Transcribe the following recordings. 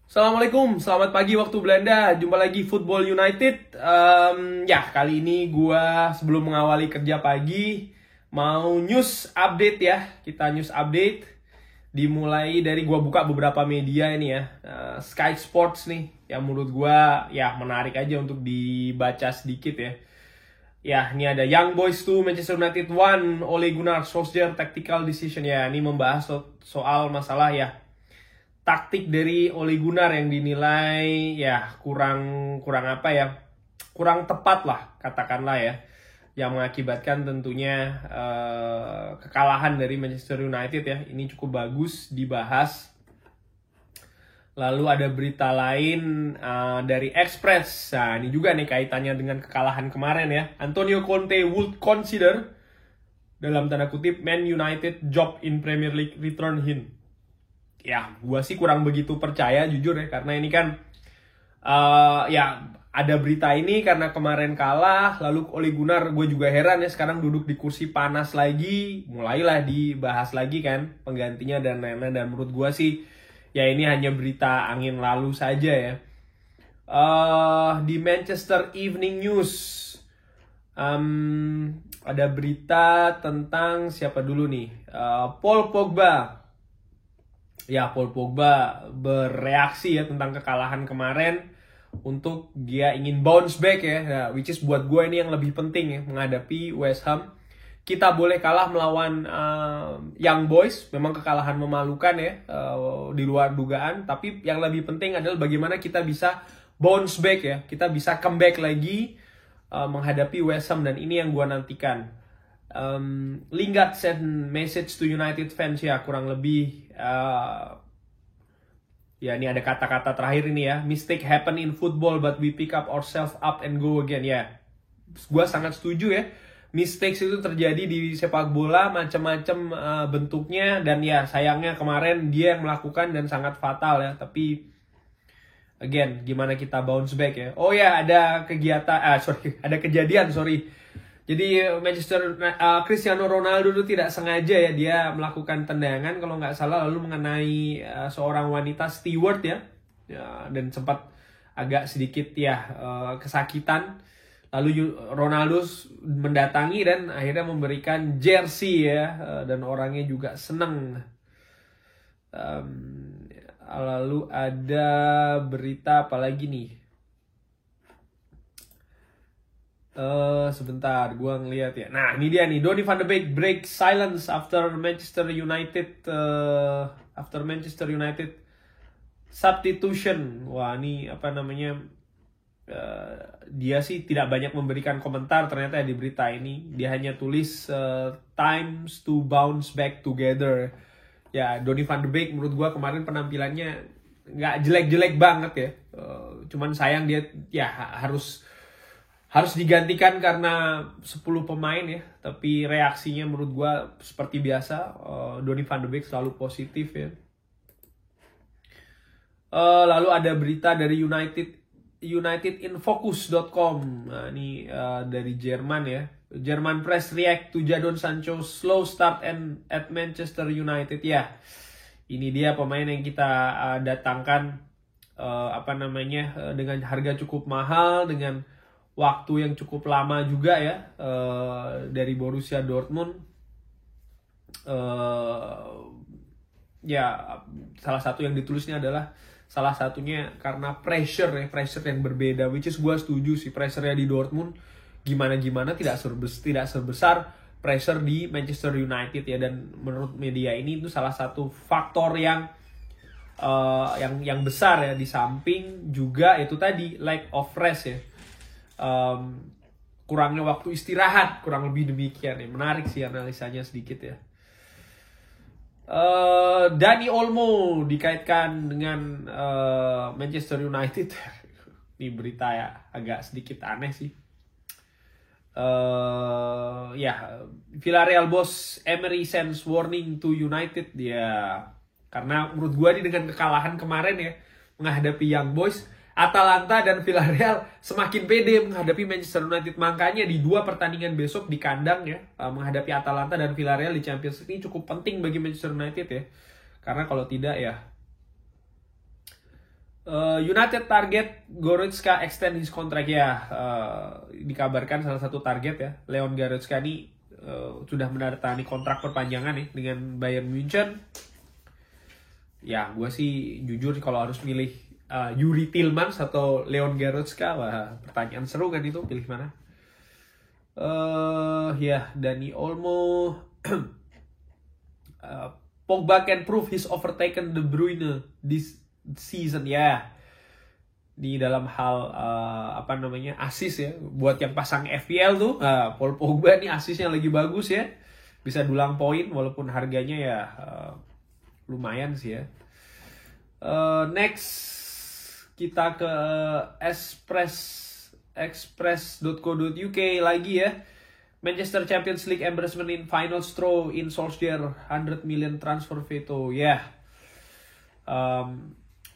Assalamualaikum, selamat pagi waktu Belanda. Jumpa lagi Football United. Kali ini gua sebelum mengawali kerja pagi mau news update ya. Kita news update. Dimulai dari gua buka beberapa media ini ya. Sky Sports nih, yang menurut gua ya menarik aja untuk dibaca sedikit ya. Ya, ini ada Young Boys 2, Manchester United 1, Ole Gunnar Solskjaer tactical decision ya. Ini membahas soal masalah ya taktik dari Ole Gunnar yang dinilai ya kurang tepat lah katakanlah ya, yang mengakibatkan tentunya kekalahan dari Manchester United ya. Ini cukup bagus dibahas. Lalu ada berita lain dari Express. Nah, ini juga nih kaitannya dengan kekalahan kemarin ya. Antonio Conte would consider dalam tanda kutip Man United job in Premier League return him. Ya, gua sih kurang begitu percaya jujur ya, karena ini kan ada berita ini karena kemarin kalah, lalu Ole Gunnar gue juga heran ya sekarang duduk di kursi panas lagi, mulailah dibahas lagi kan penggantinya dan lain-lain, dan menurut gua sih ya ini hanya berita angin lalu saja ya. Di Manchester Evening News ada berita tentang siapa dulu nih, Paul Pogba. Ya, Paul Pogba bereaksi ya tentang kekalahan kemarin untuk dia ingin bounce back ya. Nah, which is buat gue ini yang lebih penting ya menghadapi West Ham. Kita boleh kalah melawan Young Boys, memang kekalahan memalukan ya, di luar dugaan. Tapi yang lebih penting adalah bagaimana kita bisa bounce back ya. Kita bisa comeback lagi menghadapi West Ham, dan ini yang gue nantikan. Lingard send message to United fans ya, kurang lebih ya ini ada kata-kata terakhir ini ya, mistake happen in football but we pick up ourselves up and go again ya. Gua sangat setuju ya, mistakes itu terjadi di sepak bola macam-macam bentuknya, dan ya sayangnya kemarin dia yang melakukan dan sangat fatal ya. Tapi again, gimana kita bounce back ya. Oh ya, ada kejadian. Jadi Cristiano Ronaldo itu tidak sengaja ya, dia melakukan tendangan kalau nggak salah, lalu mengenai seorang wanita steward ya, dan sempat agak sedikit ya kesakitan. Lalu Ronaldo mendatangi dan akhirnya memberikan jersey ya, dan orangnya juga senang. Lalu ada berita apa lagi nih? Sebentar, gua ngeliat ya. Nah, ini dia nih, Donny van de Beek break silence after Manchester United substitution. Wah, ini apa namanya? Dia sih tidak banyak memberikan komentar ternyata ya di berita ini. Dia hanya tulis times to bounce back together. Ya, Donny van de Beek menurut gua kemarin penampilannya nggak jelek-jelek banget ya. Cuman sayang dia ya harus digantikan karena 10 pemain ya. Tapi reaksinya menurut gua seperti biasa, Donny van de Beek selalu positif ya. Lalu ada berita dari unitedinfocus.com. Nah, ini dari Jerman ya. German press react to Jadon Sancho slow start at Manchester United ya. Ini dia pemain yang kita datangkan dengan harga cukup mahal, dengan waktu yang cukup lama juga ya, dari Borussia Dortmund. Ya, salah satu yang ditulisnya adalah salah satunya karena pressure yang berbeda, which is gue setuju sih, pressure-nya di Dortmund gimana tidak sebesar pressure di Manchester United ya. Dan menurut media ini itu salah satu faktor yang besar ya, di samping juga itu tadi lack of rest ya. Kurangnya waktu istirahat, kurang lebih demikian ya. Menarik sih analisanya sedikit ya. Dani Olmo dikaitkan dengan Manchester United. Ini berita ya agak sedikit aneh sih. Villarreal boss Emery sends warning to United ya, karena menurut gua ini dengan kekalahan kemarin ya menghadapi Young Boys, Atalanta dan Villarreal semakin pede menghadapi Manchester United. Makanya di 2 pertandingan besok di kandang ya, menghadapi Atalanta dan Villarreal di Champions League ini cukup penting bagi Manchester United ya. Karena kalau tidak ya United target Goretzka extend his contract ya. Dikabarkan salah satu target ya, Leon Goretzka ini sudah menandatangani kontrak perpanjangan nih dengan Bayern Munchen. Ya, gue sih jujur kalau harus milih Yuri Tillmans atau Leon Goretzka, wah pertanyaan seru kan itu, pilih mana? Ya, Dani Olmo. Pogba can prove he's overtaken De Bruyne this season ya. Di dalam hal assist ya, buat yang pasang FPL tuh, Paul Pogba nih asisnya lagi bagus ya, bisa dulang poin walaupun harganya ya lumayan sih ya. Next kita ke express.co.uk lagi ya. Manchester Champions League embarrassment in final straw in Solskjaer 100 million transfer veto ya.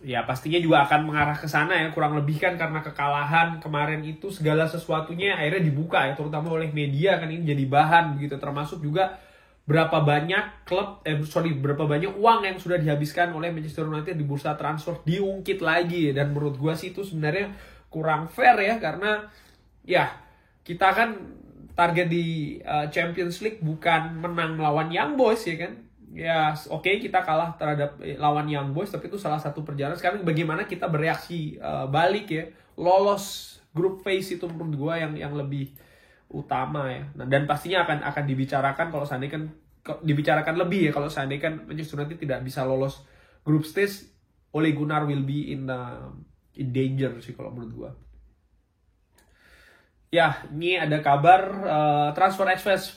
Ya pastinya juga akan mengarah ke sana ya, kurang lebih kan, karena kekalahan kemarin itu segala sesuatunya akhirnya dibuka ya, terutama oleh media kan, ini jadi bahan begitu, termasuk juga berapa banyak berapa banyak uang yang sudah dihabiskan oleh Manchester United di bursa transfer diungkit lagi, dan menurut gua sih itu sebenarnya kurang fair ya, karena ya kita kan target di Champions League bukan menang melawan Young Boys ya kan. Ya oke, kita kalah terhadap lawan Young Boys, tapi itu salah satu perjalanan. Sekarang bagaimana kita bereaksi balik ya, lolos group phase itu menurut gue yang lebih utama ya. Nah, dan pastinya akan dibicarakan kalau seandainya kan dibicarakan lebih ya, kalau seandainya kan Manchester United tidak bisa lolos group stage, Ole Gunnar will be in danger sih kalau menurut gue. Ya, ini ada kabar Transfer Express.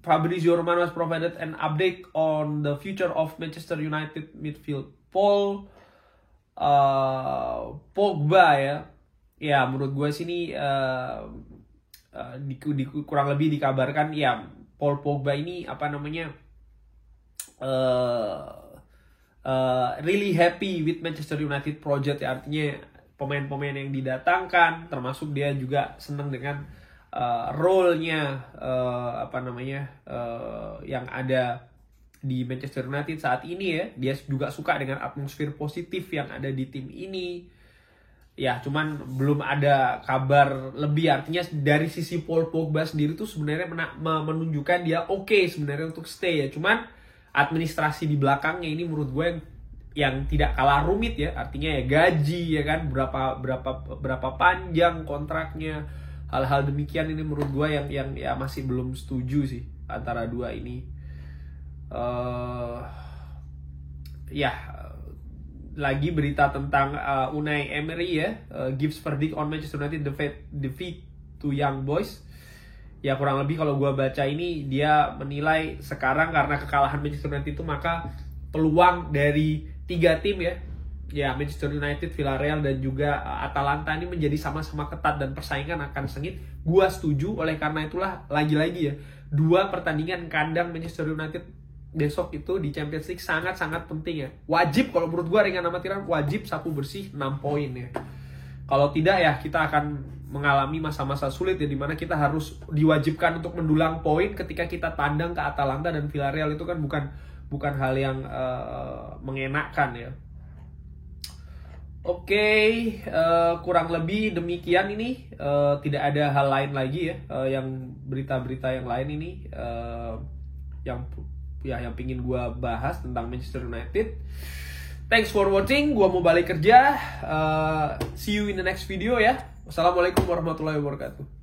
Fabrizio Romano has provided an update on the future of Manchester United midfield Paul Pogba ya. Ya, menurut gue sini kurang lebih dikabarkan ya, Paul Pogba ini really happy with Manchester United project ya, artinya pemain-pemain yang didatangkan, termasuk dia juga senang dengan role-nya yang ada di Manchester United saat ini ya. Dia juga suka dengan atmosfer positif yang ada di tim ini. Ya, cuman belum ada kabar lebih, artinya dari sisi Paul Pogba sendiri tuh sebenarnya menunjukkan dia oke sebenarnya untuk stay ya. Cuman administrasi di belakangnya ini menurut gue yang tidak kalah rumit ya, artinya ya gaji ya kan, berapa panjang kontraknya, hal-hal demikian ini menurut gue yang ya masih belum setuju sih antara dua ini. Lagi berita tentang Unai Emery ya, gives verdict on Manchester United defeat to Young Boys. Ya kurang lebih kalau gue baca ini, dia menilai sekarang karena kekalahan Manchester United itu, maka peluang dari 3 tim ya Manchester United, Villarreal dan juga Atalanta ini menjadi sama-sama ketat dan persaingan akan sengit. Gua setuju, oleh karena itulah lagi-lagi ya, 2 pertandingan kandang Manchester United besok itu di Champions League sangat-sangat penting ya. Wajib kalau menurut gua, ringan amatiran wajib sapu bersih 6 poin ya. Kalau tidak ya kita akan mengalami masa-masa sulit ya, dimana kita harus diwajibkan untuk mendulang poin ketika kita tandang ke Atalanta dan Villarreal. Itu kan bukan hal yang mengenakan ya. Oke, kurang lebih demikian ini. Tidak ada hal lain lagi ya, yang berita-berita yang lain ini yang pingin gue bahas tentang Manchester United. Thanks for watching, gue mau balik kerja. See you in the next video ya. Wassalamualaikum warahmatullahi wabarakatuh.